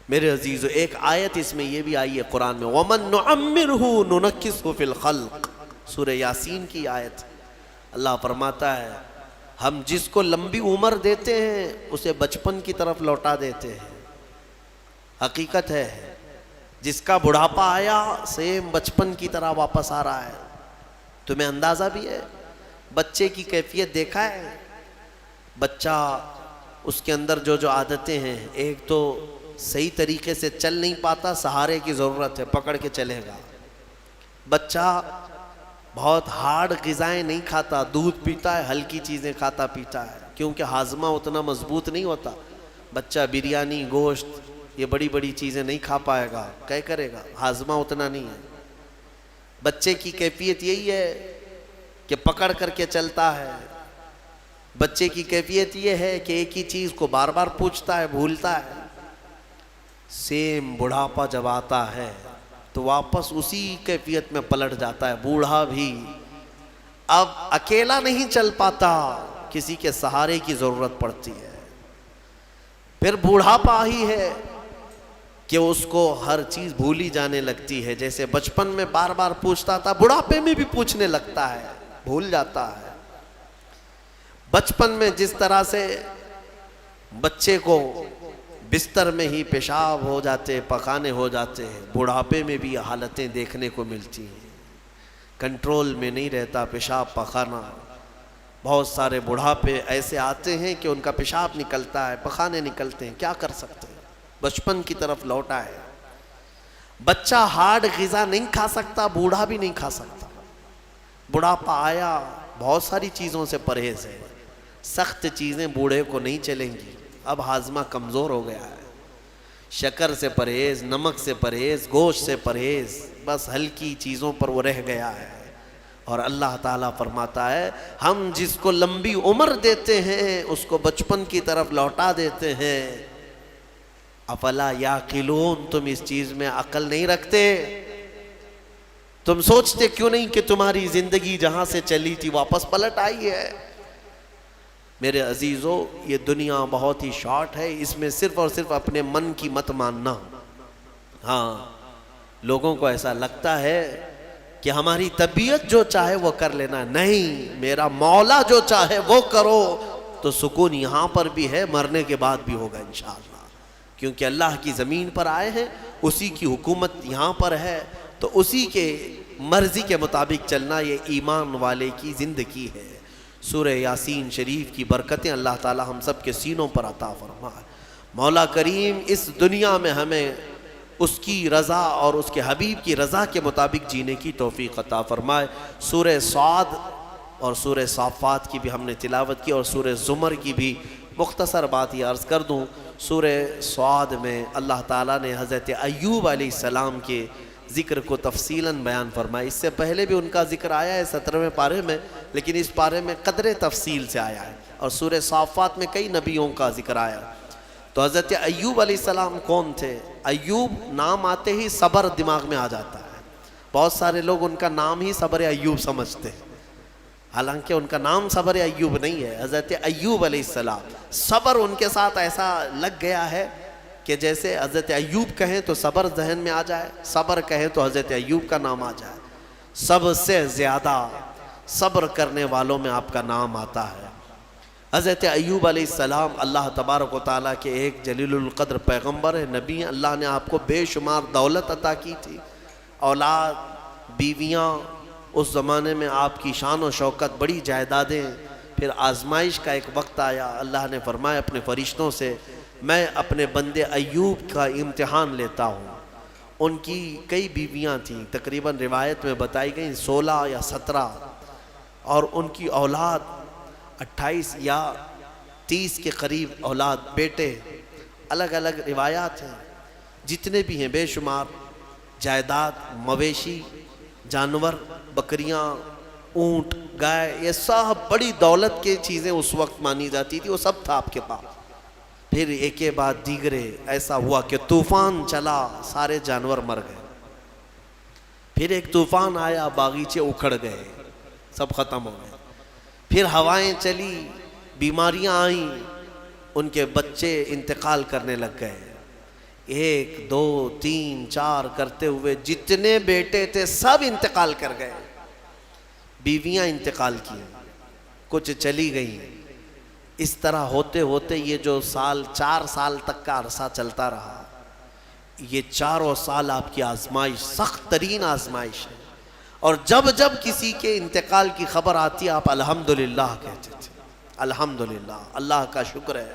میرے عزیزو ایک آیت اس میں یہ بھی آئی ہے قرآن میں، وَمَن نُعَمِّرْهُ نُنَكِّسْهُ فِي الْخَلْقِ، سورہ یاسین کی آیت۔ اللہ فرماتا ہے ہم جس کو لمبی عمر دیتے ہیں اسے بچپن کی طرف لوٹا دیتے ہیں۔ حقیقت ہے جس کا بڑھاپا آیا سیم بچپن کی طرح واپس آ رہا ہے۔ تمہیں اندازہ بھی ہے، بچے کی کیفیت دیکھا ہے؟ بچہ اس کے اندر جو عادتیں ہیں، ایک تو صحیح طریقے سے چل نہیں پاتا، سہارے کی ضرورت ہے، پکڑ کے چلے گا۔ بچہ بہت ہارڈ غذائیں نہیں کھاتا، دودھ پیتا ہے، ہلکی چیزیں کھاتا پیتا ہے، کیونکہ ہاضمہ اتنا مضبوط نہیں ہوتا۔ بچہ بریانی، گوشت، یہ بڑی بڑی چیزیں نہیں کھا پائے گا، کیا کرے گا، ہاضمہ اتنا نہیں ہے۔ بچے کی کیفیت یہی ہے کہ پکڑ کر کے چلتا ہے۔ بچے کی کیفیت یہ ہے کہ ایک ہی چیز کو بار بار پوچھتا ہے، بھولتا ہے۔ سیم بڑھاپا جب آتا ہے تو واپس اسی کیفیت میں پلٹ جاتا ہے۔ بوڑھا بھی اب اکیلا نہیں چل پاتا، کسی کے سہارے کی ضرورت پڑتی ہے۔ پھر بوڑھاپا ہی ہے کہ اس کو ہر چیز بھولی جانے لگتی ہے، جیسے بچپن میں بار بار پوچھتا تھا، بڑھاپے میں بھی پوچھنے لگتا ہے، بھول جاتا ہے۔ بچپن میں جس طرح سے بچے کو بستر میں ہی پیشاب ہو جاتے، پخانے ہو جاتے ہیں، بڑھاپے میں بھی یہ حالتیں دیکھنے کو ملتی ہیں، کنٹرول میں نہیں رہتا پیشاب پخانا۔ بہت سارے بڑھاپے ایسے آتے ہیں کہ ان کا پیشاب نکلتا ہے، پخانے نکلتے ہیں، کیا کر سکتے ہیں؟ بچپن کی طرف لوٹا ہے۔ بچہ ہارڈ غذا نہیں کھا سکتا، بوڑھا بھی نہیں کھا سکتا۔ بڑھاپا آیا، بہت ساری چیزوں سے پرہیز ہے، سخت چیزیں بوڑھے کو نہیں چلیں گی، اب ہاضمہ کمزور ہو گیا ہے، شکر سے پرہیز، نمک سے پرہیز، گوشت سے پرہیز، بس ہلکی چیزوں پر وہ رہ گیا ہے۔ اور اللہ تعالیٰ فرماتا ہے ہم جس کو لمبی عمر دیتے ہیں اس کو بچپن کی طرف لوٹا دیتے ہیں۔ افلا یعقلون، تم اس چیز میں عقل نہیں رکھتے؟ تم سوچتے کیوں نہیں کہ تمہاری زندگی جہاں سے چلی تھی واپس پلٹ آئی ہے؟ میرے عزیزو، یہ دنیا بہت ہی شارٹ ہے، اس میں صرف اور صرف اپنے من کی مت ماننا۔ ہاں، لوگوں کو ایسا لگتا ہے کہ ہماری طبیعت جو چاہے وہ کر لینا، نہیں، میرا مولا جو چاہے وہ کرو، تو سکون یہاں پر بھی ہے، مرنے کے بعد بھی ہوگا انشاءاللہ، کیونکہ اللہ کی زمین پر آئے ہیں، اسی کی حکومت یہاں پر ہے، تو اسی کے مرضی کے مطابق چلنا یہ ایمان والے کی زندگی ہے۔ سورہ یاسین شریف کی برکتیں اللہ تعالی ہم سب کے سینوں پر عطا فرمائے۔ مولا کریم اس دنیا میں ہمیں اس کی رضا اور اس کے حبیب کی رضا کے مطابق جینے کی توفیق عطا فرمائے۔ سورہ صاد اور سورہ صافات کی بھی ہم نے تلاوت کی، اور سورہ زمر کی بھی مختصر بات یہ عرض کر دوں۔ سورہ صاد میں اللہ تعالیٰ نے حضرت ایوب علیہ السلام کے ذکر کو تفصیلاً بیان فرمایا۔ اس سے پہلے بھی ان کا ذکر آیا ہے 17ویں پارے میں، لیکن اس پارے میں قدر تفصیل سے آیا ہے، اور سورہ صافات میں کئی نبیوں کا ذکر آیا۔ تو حضرت ایوب علیہ السلام کون تھے؟ ایوب نام آتے ہی صبر دماغ میں آ جاتا ہے، بہت سارے لوگ ان کا نام ہی صبر ایوب سمجھتے ہیں، حالانکہ ان کا نام صبر ایوب نہیں ہے۔ حضرت ایوب علیہ السلام، صبر ان کے ساتھ ایسا لگ گیا ہے کہ جیسے حضرت ایوب کہیں تو صبر ذہن میں آ جائے، صبر کہیں تو حضرت ایوب کا نام آ جائے۔ سب سے زیادہ صبر کرنے والوں میں آپ کا نام آتا ہے۔ حضرت ایوب علیہ السلام اللہ تبارک و تعالیٰ کے ایک جلیل القدر پیغمبر ہے، نبی ہیں۔ اللہ نے آپ کو بے شمار دولت عطا کی تھی، اولاد، بیویاں، اس زمانے میں آپ کی شان و شوکت، بڑی جائیدادیں۔ پھر آزمائش کا ایک وقت آیا، اللہ نے فرمایا اپنے فرشتوں سے میں اپنے بندے ایوب کا امتحان لیتا ہوں۔ ان کی کئی بیویاں تھیں، تقریباً روایت میں بتائی گئیں 16 یا 17، اور ان کی اولاد 28 یا 30 کے قریب اولاد، بیٹے، الگ الگ روایات ہیں، جتنے بھی ہیں بے شمار، جائیداد، مویشی، جانور، بکریاں، اونٹ، گائے، یہ سب بڑی دولت کی چیزیں اس وقت مانی جاتی تھی، وہ سب تھا آپ کے پاس۔ پھر ایک کے بعد دیگرے ایسا ہوا کہ طوفان چلا، سارے جانور مر گئے۔ پھر ایک طوفان آیا، باغیچے اکھڑ گئے، سب ختم ہو گئے۔ پھر ہوائیں چلی، بیماریاں آئیں، ان کے بچے انتقال کرنے لگ گئے۔ 1 2 3 4 کرتے ہوئے جتنے بیٹے تھے سب انتقال کر گئے۔ بیویاں انتقال کی، کچھ چلی گئیں۔ اس طرح ہوتے ہوتے یہ جو 4 سال تک کا عرصہ چلتا رہا، یہ 4 سال آپ کی آزمائش، سخت ترین آزمائش ہے۔ اور جب جب کسی کے انتقال کی خبر آتی آپ الحمدللہ کہتے تھے، الحمدللہ، اللہ کا شکر ہے۔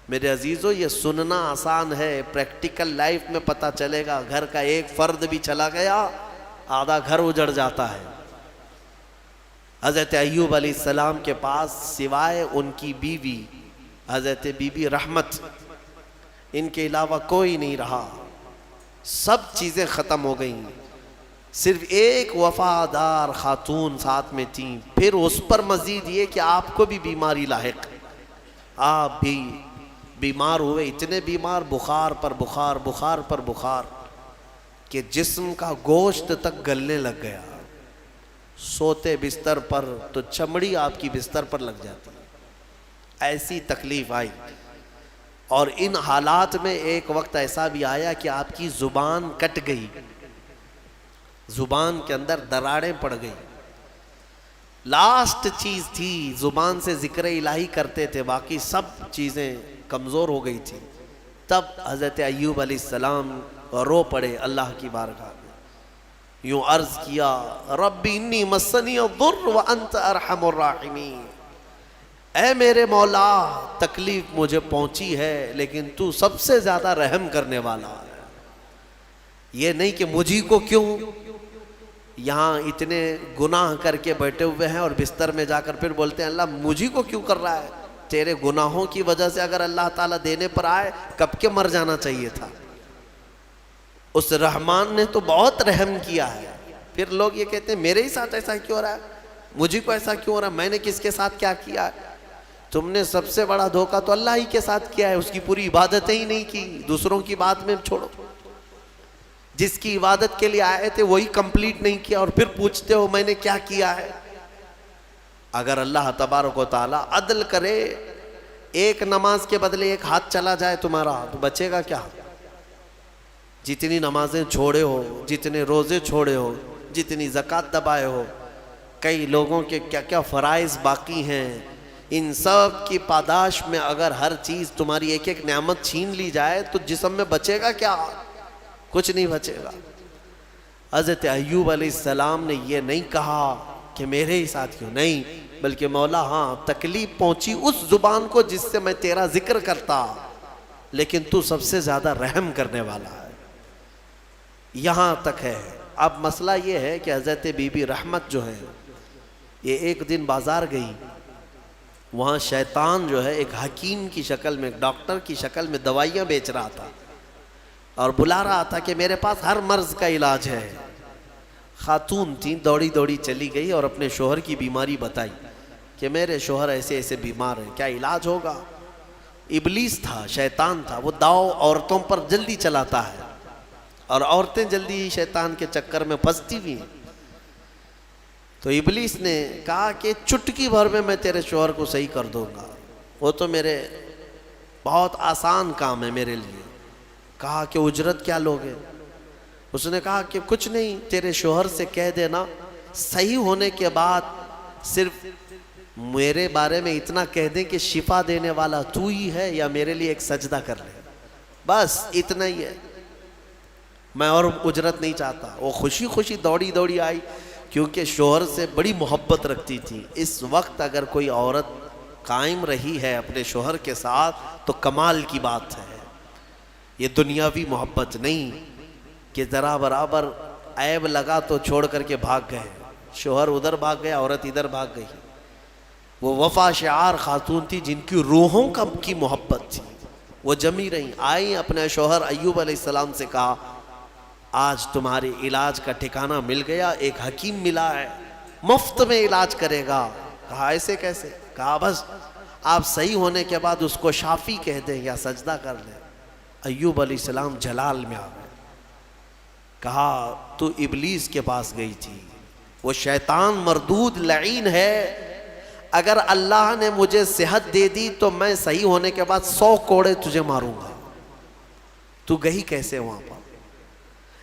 میرے عزیزو، یہ سننا آسان ہے، پریکٹیکل لائف میں پتہ چلے گا۔ گھر کا ایک فرد بھی چلا گیا، آدھا گھر اجڑ جاتا ہے۔ حضرت ایوب علیہ السلام کے پاس سوائے ان کی بیوی حضرت بی بی رحمت، ان کے علاوہ کوئی نہیں رہا، سب چیزیں ختم ہو گئیں، صرف ایک وفادار خاتون ساتھ میں تھیں۔ پھر اس پر مزید یہ کہ آپ کو بھی بیماری لاحق، آپ بھی بیمار ہوئے، اتنے بیمار، بخار پر بخار، بخار پر بخار، کہ جسم کا گوشت تک گلنے لگ گیا۔ سوتے بستر پر تو چمڑی آپ کی بستر پر لگ جاتی، ایسی تکلیف آئی۔ اور ان حالات میں ایک وقت ایسا بھی آیا کہ آپ کی زبان کٹ گئی، زبان کے اندر دراڑیں پڑ گئی۔ لاسٹ چیز تھی، زبان سے ذکر الہی کرتے تھے، باقی سب چیزیں کمزور ہو گئی تھی۔ تب حضرت ایوب علیہ السلام رو پڑے اللہ کی بارگاہ میں، یوں عرض کیا ربی انی مسنی الضر وانت ارحم الراحمین، اے میرے مولا تکلیف مجھے پہنچی ہے لیکن تو سب سے زیادہ رحم کرنے والا ہے، یہ نہیں کہ مجھی کو کیوں، یہاں اتنے گناہ کر کے بیٹھے ہوئے ہیں اور بستر میں جا کر پھر بولتے ہیں اللہ مجھی کو کیوں کر رہا ہے، تیرے گناہوں کی وجہ سے اگر اللہ تعالیٰ دینے پر آئے کب کے مر جانا چاہیے تھا، اس رحمان نے تو بہت رحم کیا ہے۔ پھر لوگ یہ کہتے ہیں میرے ہی ساتھ ایسا کیوں ہو رہا ہے، مجھے کو ایسا کیوں ہو رہا ہے، میں نے کس کے ساتھ کیا کیا ہے؟ تم نے سب سے بڑا دھوکہ تو اللہ ہی کے ساتھ کیا ہے، اس کی پوری عبادتیں ہی نہیں کی، دوسروں کی بات میں چھوڑو، جس کی عبادت کے لیے آئے تھے وہی کمپلیٹ نہیں کیا اور پھر پوچھتے ہو میں نے کیا کیا ہے۔ اگر اللہ تبارک و تعالی عدل کرے، ایک نماز کے بدلے ایک ہاتھ چلا جائے تمہارا تو بچے گا کیا؟ جتنی نمازیں چھوڑے ہو، جتنے روزے چھوڑے ہو، جتنی زکوٰۃ دبائے ہو، کئی لوگوں کے کیا کیا فرائض باقی ہیں، ان سب کی پاداش میں اگر ہر چیز تمہاری ایک ایک نعمت چھین لی جائے تو جسم میں بچے گا کیا؟ کچھ نہیں بچے گا۔ حضرت ایوب علیہ السلام نے یہ نہیں کہا کہ میرے ہی ساتھ کیوں، نہیں، بلکہ مولا ہاں تکلیف پہنچی اس زبان کو جس سے میں تیرا ذکر کرتا، لیکن تو سب سے زیادہ رحم کرنے والا ہے، یہاں تک ہے۔ اب مسئلہ یہ ہے کہ حضرت بی بی رحمت جو ہے یہ ایک دن بازار گئی، وہاں شیطان جو ہے ایک حکیم کی شکل میں، ایک ڈاکٹر کی شکل میں دوائیاں بیچ رہا تھا اور بلا رہا تھا کہ میرے پاس ہر مرض کا علاج ہے۔ خاتون تھی، دوڑی دوڑی چلی گئی اور اپنے شوہر کی بیماری بتائی کہ میرے شوہر ایسے ایسے بیمار ہیں، کیا علاج ہوگا؟ ابلیس تھا، شیطان تھا، وہ داؤ عورتوں پر جلدی چلاتا ہے اور عورتیں جلدی ہی شیطان کے چکر میں پھنستی بھی ہیں۔ تو ابلیس نے کہا کہ چٹکی بھر میں تیرے شوہر کو صحیح کر دوں گا، وہ تو میرے بہت آسان کام ہے میرے لیے۔ کہا کہ اجرت کیا لوگے؟ اس نے کہا کہ کچھ نہیں، تیرے شوہر سے کہہ دینا صحیح ہونے کے بعد صرف میرے بارے میں اتنا کہہ دیں کہ شفا دینے والا تو ہی ہے، یا میرے لیے ایک سجدہ کر لے، بس اتنا ہی ہے، میں اور اجرت نہیں چاہتا۔ وہ خوشی خوشی دوڑی دوڑی آئی کیونکہ شوہر سے بڑی محبت رکھتی تھی۔ اس وقت اگر کوئی عورت قائم رہی ہے اپنے شوہر کے ساتھ تو کمال کی بات ہے، یہ دنیاوی محبت نہیں کہ ذرا برابر عیب لگا تو چھوڑ کر کے بھاگ گئے، شوہر ادھر بھاگ گیا، عورت ادھر بھاگ گئی۔ وہ وفا شعار خاتون تھی جن کی روحوں کی محبت تھی، وہ جمی رہیں، آئی اپنے شوہر ایوب علیہ السلام سے کہا آج تمہارے علاج کا ٹھکانہ مل گیا، ایک حکیم ملا ہے مفت میں علاج کرے گا۔ کہا ایسے کیسے؟ کہا بس آپ صحیح ہونے کے بعد اس کو شافی کہہ دیں یا سجدہ کر لیں۔ ایوب علیہ السلام جلال میں آ گئے، کہا تو ابلیس کے پاس گئی تھی، وہ شیطان مردود لعین ہے، اگر اللہ نے مجھے صحت دے دی تو میں صحیح ہونے کے بعد 100 کوڑے تجھے ماروں گا، تو گئی کیسے وہاں پر؟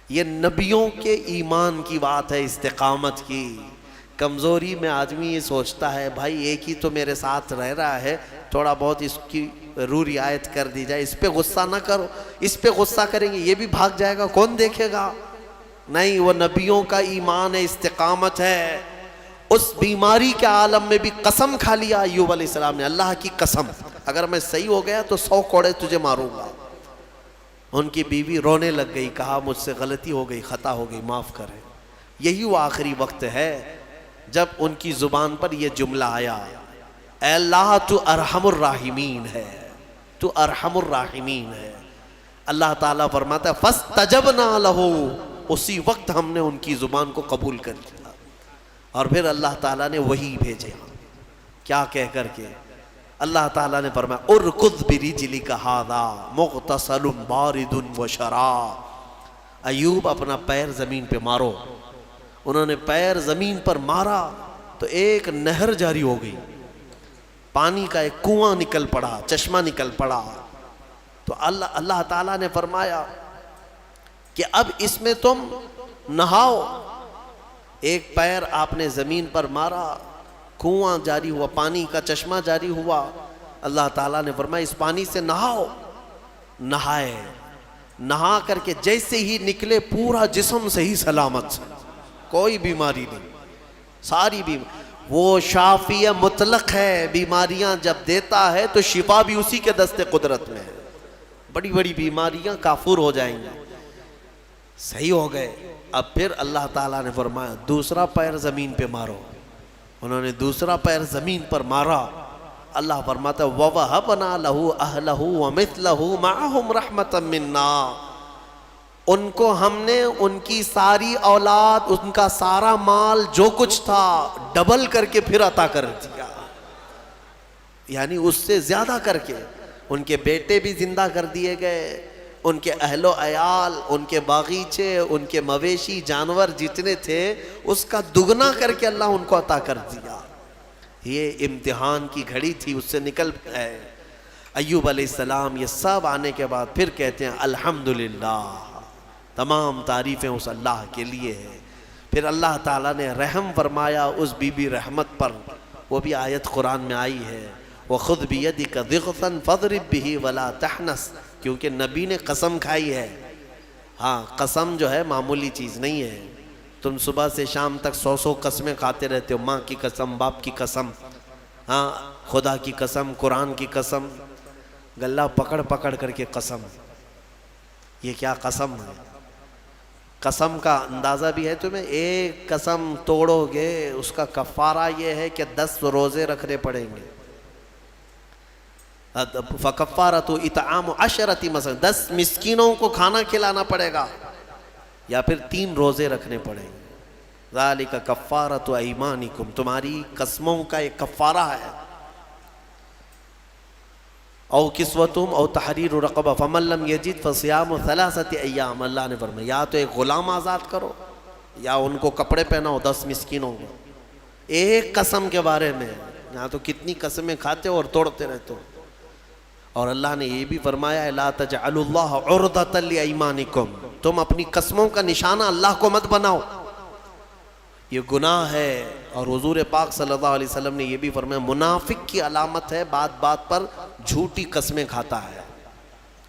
یہ نبیوں کے ایمان کی بات ہے، استقامت کی۔ کمزوری میں آدمی یہ سوچتا ہے بھائی ایک ہی تو میرے ساتھ رہ رہا ہے، تھوڑا بہت اس کی رعایت کر دی جائے، اس پہ غصہ نہ کرو، اس پہ غصہ کریں گے یہ بھی بھاگ جائے گا، کون دیکھے گا؟ نہیں، وہ نبیوں کا ایمان ہے، استقامت ہے۔ اس بیماری کے عالم میں بھی قسم کھا لیا ایوب علیہ السلام نے، اللہ کی قسم اگر میں صحیح ہو گیا تو 100 کوڑے تجھے ماروں گا۔ ان کی بیوی رونے لگ گئی، کہا مجھ سے غلطی ہو گئی، خطا ہو گئی، معاف کریں۔ یہی وہ آخری وقت ہے جب ان کی زبان پر یہ جملہ آیا، اے اللہ تو ارحم الراحمین ہے، تو ارحم الراحمین ہے۔ اللہ تعالیٰ فرماتا ہے فاستجبنا لہ، اسی وقت ہم نے ان کی زبان کو قبول کر لیا، اور پھر اللہ تعالیٰ نے وہی بھیجے، کیا کہہ کر کے؟ اللہ تعالیٰ نے فرمایا ارکض برجلک ھذا مغتسل بارد وشراب، ایوب اپنا پیر زمین پہ مارو۔ انہوں نے پیر زمین پر مارا تو ایک نہر جاری ہو گئی، پانی کا ایک کنواں نکل پڑا، چشمہ نکل پڑا۔ تو اللہ تعالیٰ نے فرمایا کہ اب اس میں تم نہاؤ۔ ایک پیر آپ نے زمین پر مارا، کنواں جاری ہوا، پانی کا چشمہ جاری ہوا۔ اللہ تعالیٰ نے فرمایا اس پانی سے نہاؤ۔ نہائے، نہا کر کے جیسے ہی نکلے پورا جسم صحیح سلامت، کوئی بیماری نہیں، ساری بیماری۔ وہ شافی مطلق ہے، بیماریاں جب دیتا ہے تو شفا بھی اسی کے دست قدرت میں ہے۔ بڑی بڑی بیماریاں کافور ہو جائیں گی، صحیح ہو گئے۔ اب پھر اللہ تعالیٰ نے فرمایا دوسرا پیر زمین پہ مارو۔ انہوں نے دوسرا پیر زمین پر مارا۔ اللہ فرماتا ہے وَوَهَبْنَا لَهُ أَهْلَهُ وَمِثْلَهُ مَعَهُمْ رَحْمَةً مِنَّا، ان کو ہم نے ان کی ساری اولاد، ان کا سارا مال جو کچھ تھا ڈبل کر کے پھر عطا کر دیا، یعنی اس سے زیادہ کر کے۔ ان کے بیٹے بھی زندہ کر دیے گئے، ان کے اہل و عیال، ان کے باغیچے، ان کے مویشی جانور جتنے تھے اس کا دگنا کر کے اللہ ان کو عطا کر دیا۔ یہ امتحان کی گھڑی تھی، اس سے نکل گئے۔ ایوب علیہ السلام یہ سب آنے کے بعد پھر کہتے ہیں الحمدللہ، تمام تعریفیں اس اللہ کے لیے ہیں۔ پھر اللہ تعالیٰ نے رحم فرمایا اس بی بی رحمت پر، وہ بھی آیت قرآن میں آئی ہے وَخُذْ بِيَدِكَ ضِغْثًا فَاضْرِبْ بِهِ وَلَا تَحْنَثْ، کیونکہ نبی نے قسم کھائی ہے۔ ہاں، قسم جو ہے معمولی چیز نہیں ہے۔ تم صبح سے شام تک 100 قسمیں کھاتے رہتے ہو، ماں کی قسم، باپ کی قسم، ہاں خدا کی قسم، قرآن کی قسم، گلہ پکڑ پکڑ کر کے قسم۔ یہ کیا قسم ہے؟ قسم کا اندازہ بھی ہے تمہیں؟ ایک قسم توڑو گے اس کا کفارہ یہ ہے کہ 10 روزے رکھنے پڑیں گے۔ فَكَفَّارَةُ إِطْعَامُ 10 مثلا 10 مسکینوں کو کھانا کھلانا پڑے گا، یا پھر 3 روزے رکھنے پڑیں گے۔ ذَلِكَ كَفَّارَةُ أَيْمَانِكُمْ، تمہاری قسموں کا ایک کفارہ ہے۔ او کسوتہم او تحریر رقبہ فمن لم یجد فصیام 3 ایام، اللہ نے فرمایا یا تو ایک غلام آزاد کرو یا ان کو کپڑے پہناؤ 10 مسکینوں کو۔ ایک قسم کے بارے میں، یہاں تو کتنی قسمیں کھاتے ہو اور توڑتے رہتے ہو۔ اور اللہ نے یہ بھی فرمایا لا تجعلوا اللہ عرضۃ لایمانکم، تم اپنی قسموں کا نشانہ اللہ کو مت بناؤ، یہ گناہ ہے۔ اور حضور پاک صلی اللہ علیہ وسلم نے یہ بھی فرمایا منافق کی علامت ہے بات بات پر جھوٹی قسمیں کھاتا ہے،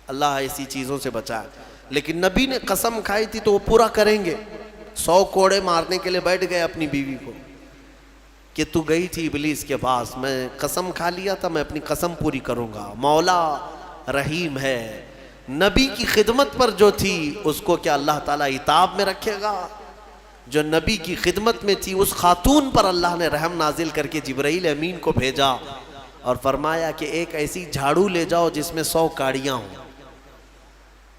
اللہ ایسی چیزوں سے بچائے۔ لیکن نبی نے قسم کھائی تھی تو وہ پورا کریں گے۔ 100 کوڑے مارنے کے لیے بیٹھ گئے اپنی بیوی کو کہ تو گئی تھی ابلیس کے پاس، میں قسم کھا لیا تھا، میں اپنی قسم پوری کروں گا۔ مولا رحیم ہے، نبی کی خدمت پر جو تھی اس کو کیا اللہ تعالیٰ عتاب میں رکھے گا؟ جو نبی کی خدمت میں تھی اس خاتون پر اللہ نے رحم نازل کر کے جبرائیل امین کو بھیجا اور فرمایا کہ ایک ایسی جھاڑو لے جاؤ جس میں 100 کاڑیاں ہوں،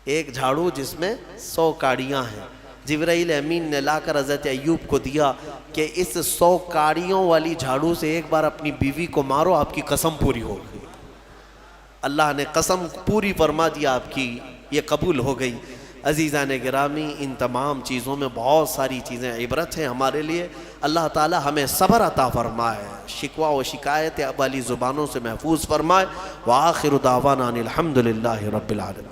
ایک جھاڑو جس میں 100 کاڑیاں ہیں۔ جبرائیل امین نے لا کر حضرت ایوب کو دیا کہ اس 100 کاڑیوں والی جھاڑو سے ایک بار اپنی بیوی کو مارو، آپ کی قسم پوری ہو گئی۔ اللہ نے قسم پوری فرما دیا آپ کی، یہ قبول ہو گئی۔ عزیزان گرامی، ان تمام چیزوں میں بہت ساری چیزیں عبرت ہیں ہمارے لیے۔ اللہ تعالی ہمیں صبر عطا فرمائے، شکوہ و شکایت والی زبانوں سے محفوظ فرمائے۔ وآخر دعوانا ان الحمد للہ رب العالمین۔